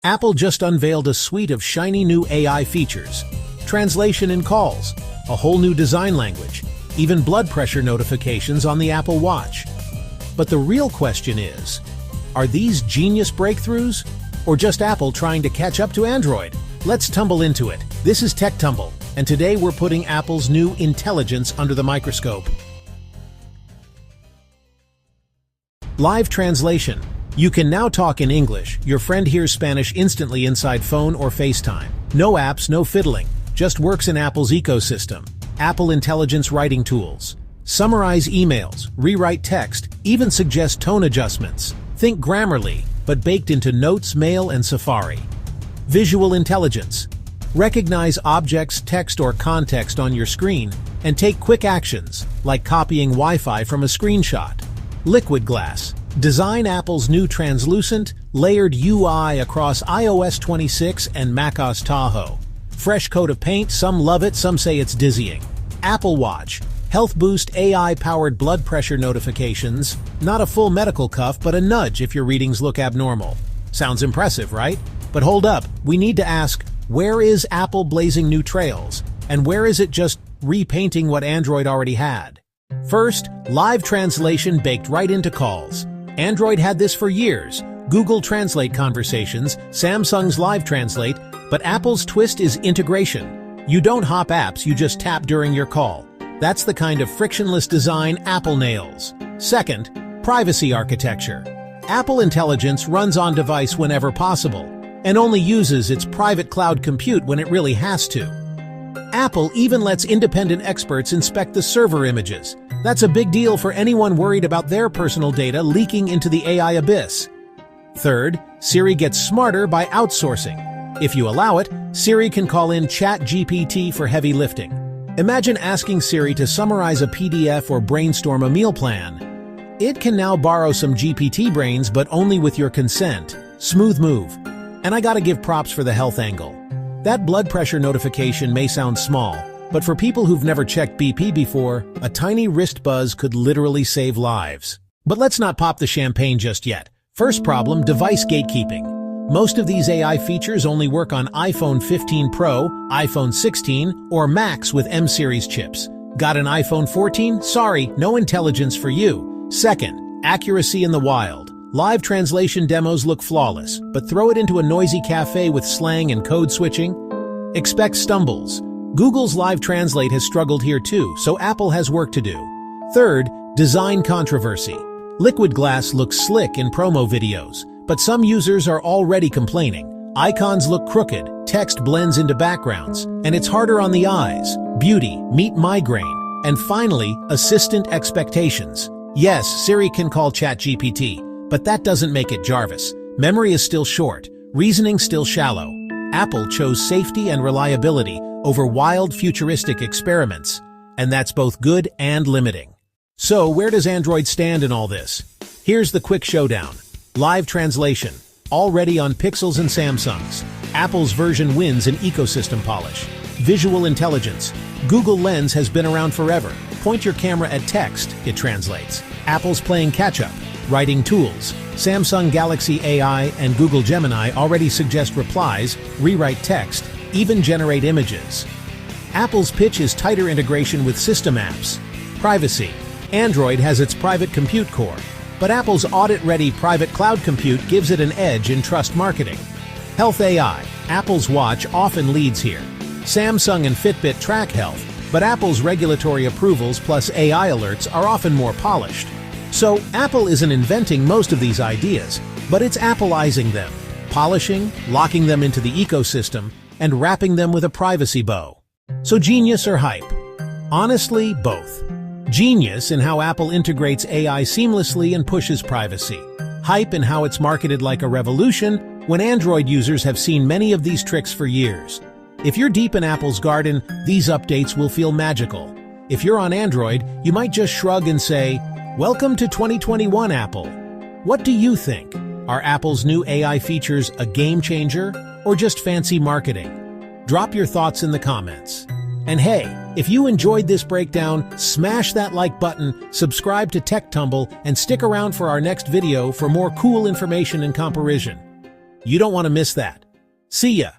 Apple just unveiled a suite of shiny new AI features. Translation in calls, a whole new design language, even blood pressure notifications on the Apple Watch. But the real question is, are these genius breakthroughs? Or just Apple trying to catch up to Android? Let's tumble into it. This is Tech Tumble, and today we're putting Apple's new intelligence under the microscope. Live translation. You can now talk in English. Your friend hears Spanish instantly inside phone or FaceTime. No apps, no fiddling. Just works in Apple's ecosystem. Apple Intelligence writing tools. Summarize emails, rewrite text, even suggest tone adjustments. Think Grammarly, but baked into Notes, Mail, and Safari. Visual intelligence. Recognize objects, text, or context on your screen and take quick actions, like copying Wi-Fi from a screenshot. Liquid glass. Design Apple's new translucent, layered UI across iOS 26 and macOS Tahoe. Fresh coat of paint, some love it, some say it's dizzying. Apple Watch. Health boost AI-powered blood pressure notifications. Not a full medical cuff, but a nudge if your readings look abnormal. Sounds impressive, right? But hold up, we need to ask, where is Apple blazing new trails? And where is it just repainting what Android already had? First, live translation baked right into calls. Android had this for years. Google Translate conversations, Samsung's Live Translate, but Apple's twist is integration. You don't hop apps, you just tap during your call. That's the kind of frictionless design Apple nails. Second, privacy architecture. Apple Intelligence runs on device whenever possible, and only uses its private cloud compute when it really has to. Apple even lets independent experts inspect the server images. That's a big deal for anyone worried about their personal data leaking into the AI abyss. Third, Siri gets smarter by outsourcing. If you allow it, Siri can call in ChatGPT for heavy lifting. Imagine asking Siri to summarize a PDF or brainstorm a meal plan. It can now borrow some GPT brains, but only with your consent. Smooth move. And I gotta give props for the health angle. That blood pressure notification may sound small, but for people who've never checked BP before, a tiny wrist buzz could literally save lives. But let's not pop the champagne just yet. First problem, device gatekeeping. Most of these AI features only work on iPhone 15 Pro, iPhone 16, or Macs with M-series chips. Got an iPhone 14? Sorry, no intelligence for you. Second, accuracy in the wild. Live translation demos look flawless, but throw it into a noisy cafe with slang and code switching? Expect stumbles. Google's Live Translate has struggled here too, so Apple has work to do. Third, design controversy. Liquid glass looks slick in promo videos, but some users are already complaining. Icons look crooked, text blends into backgrounds, and it's harder on the eyes. Beauty, meet migraine. And finally, assistant expectations. Yes, Siri can call ChatGPT, but that doesn't make it Jarvis. Memory is still short, reasoning still shallow. Apple chose safety and reliability over wild futuristic experiments, and that's both good and limiting. So where does Android stand in all this? Here's the quick showdown. Live translation, already on Pixels and Samsungs. Apple's version wins in ecosystem polish. Visual intelligence. Google Lens has been around forever. Point your camera at text, it translates. Apple's playing catch-up. Writing tools. Samsung Galaxy AI and Google Gemini already suggest replies, rewrite text, even generate images. Apple's pitch is tighter integration with system apps. Privacy. Android has its private compute core, but Apple's audit-ready private cloud compute gives it an edge in trust marketing. Health AI. Apple's Watch often leads here. Samsung and Fitbit track health, but Apple's regulatory approvals plus AI alerts are often more polished. So, Apple isn't inventing most of these ideas, but it's Appleizing them, polishing, locking them into the ecosystem, and wrapping them with a privacy bow. So genius or hype? Honestly, both. Genius in how Apple integrates AI seamlessly and pushes privacy. Hype in how it's marketed like a revolution when Android users have seen many of these tricks for years. If you're deep in Apple's garden, these updates will feel magical. If you're on Android, you might just shrug and say, "Welcome to 2021, Apple." What do you think? Are Apple's new AI features a game changer or just fancy marketing? Drop your thoughts in the comments. And hey, if you enjoyed this breakdown, smash that like button, subscribe to Tech Tumble, and stick around for our next video for more cool information and comparison. You don't want to miss that. See ya!